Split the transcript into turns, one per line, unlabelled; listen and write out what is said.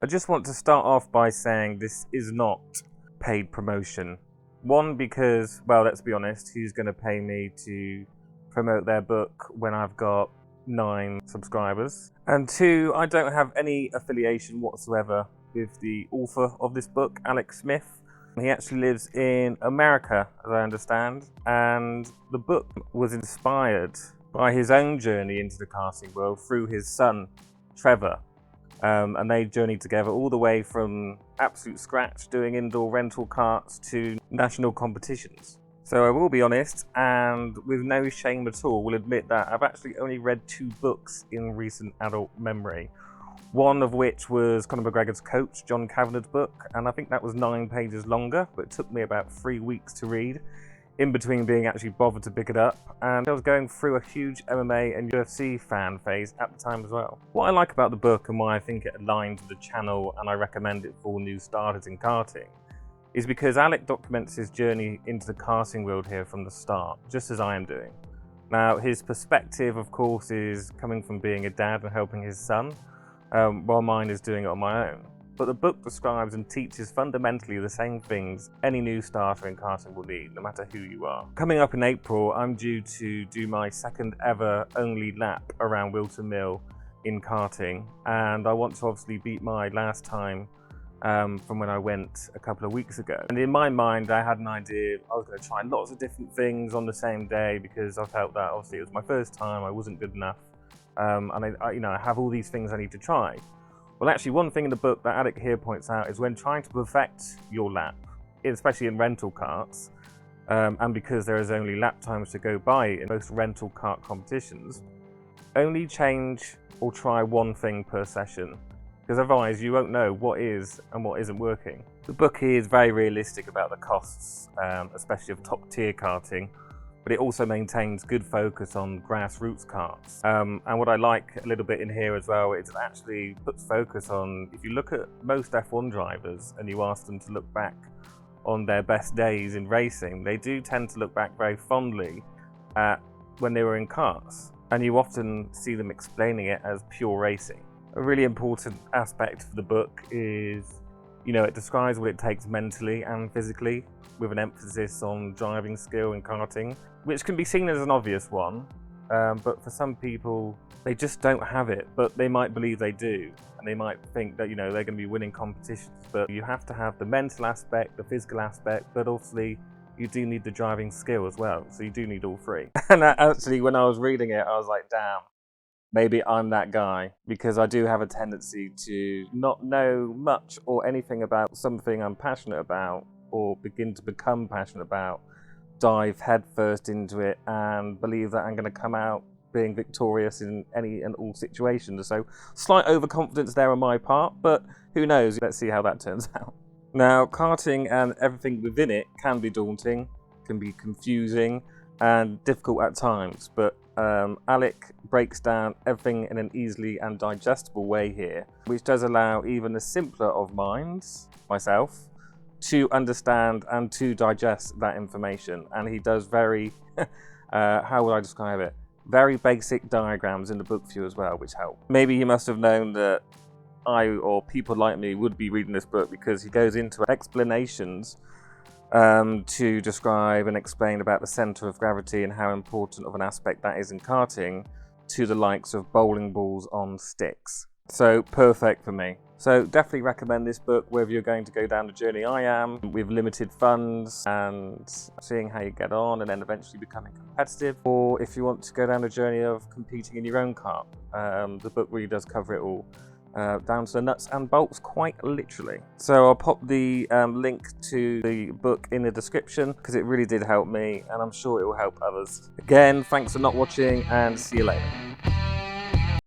I just want to start off by saying this is not paid promotion. One, because, well, let's be honest, who's going to pay me to promote their book when I've got 9 subscribers? And two, I don't have any affiliation whatsoever with the author of this book, Alex Smith. He actually lives in America, as I understand, and the book was inspired by his own journey into the karting world through his son, Trevor. And they journeyed together all the way from absolute scratch, doing indoor rental karts, to national competitions. So I will be honest, and with no shame at all, will admit that I've actually only read 2 books in recent adult memory. One of which was Conor McGregor's coach, John Kavanagh's book, and I think that was 9 pages longer, but it took me about 3 weeks to read, in between being actually bothered to pick it up. And I was going through a huge MMA and UFC fan phase at the time as well. What I like about the book and why I think it aligns with the channel and I recommend it for new starters in karting is because Alec documents his journey into the karting world here from the start, just as I am doing. Now, his perspective, of course, is coming from being a dad and helping his son, while mine is doing it on my own. But the book describes and teaches fundamentally the same things any new starter in karting will need, no matter who you are. Coming up in April, I'm due to do my second ever only lap around Wilton Mill in karting, and I want to obviously beat my last time from when I went a couple of weeks ago. And in my mind, I had an idea I was going to try lots of different things on the same day because I felt that obviously it was my first time, I wasn't good enough, and I have all these things I need to try. Well, actually, one thing in the book that Alec here points out is when trying to perfect your lap, especially in rental karts, and because there is only lap times to go by in most rental kart competitions, only change or try one thing per session, because otherwise you won't know what is and what isn't working. The book is very realistic about the costs, especially of top tier karting, but it also maintains good focus on grassroots karts. And what I like a little bit in here as well is it actually puts focus on, if you look at most F1 drivers and you ask them to look back on their best days in racing, they do tend to look back very fondly at when they were in karts. And you often see them explaining it as pure racing. A really important aspect of the book is, it describes what it takes mentally and physically, with an emphasis on driving skill in karting, which can be seen as an obvious one, but for some people, they just don't have it, but they might believe they do, and they might think that, they're going to be winning competitions, but you have to have the mental aspect, the physical aspect, but obviously you do need the driving skill as well, so you do need all 3. And actually, when I was reading it, I was like, damn, maybe I'm that guy, because I do have a tendency to not know much or anything about something I'm passionate about, or begin to become passionate about, dive headfirst into it and believe that I'm going to come out being victorious in any and all situations. So slight overconfidence there on my part, but who knows? Let's see how that turns out. Now, karting and everything within it can be daunting, can be confusing and difficult at times, but Alec breaks down everything in an easily and digestible way here, which does allow even the simpler of minds, myself, to understand and to digest that information. And he does very, how would I describe it? Very basic diagrams in the book for you as well, which help. Maybe he must have known that I, or people like me, would be reading this book because he goes into explanations to describe and explain about the centre of gravity and how important of an aspect that is in karting to the likes of bowling balls on sticks. So perfect for me. So definitely recommend this book whether you're going to go down the journey I am with limited funds and seeing how you get on and then eventually becoming competitive, or if you want to go down the journey of competing in your own kart. The book really does cover it all, down to the nuts and bolts, quite literally. So I'll pop the link to the book in the description because it really did help me and I'm sure it will help others. Again, thanks for not watching and see you later.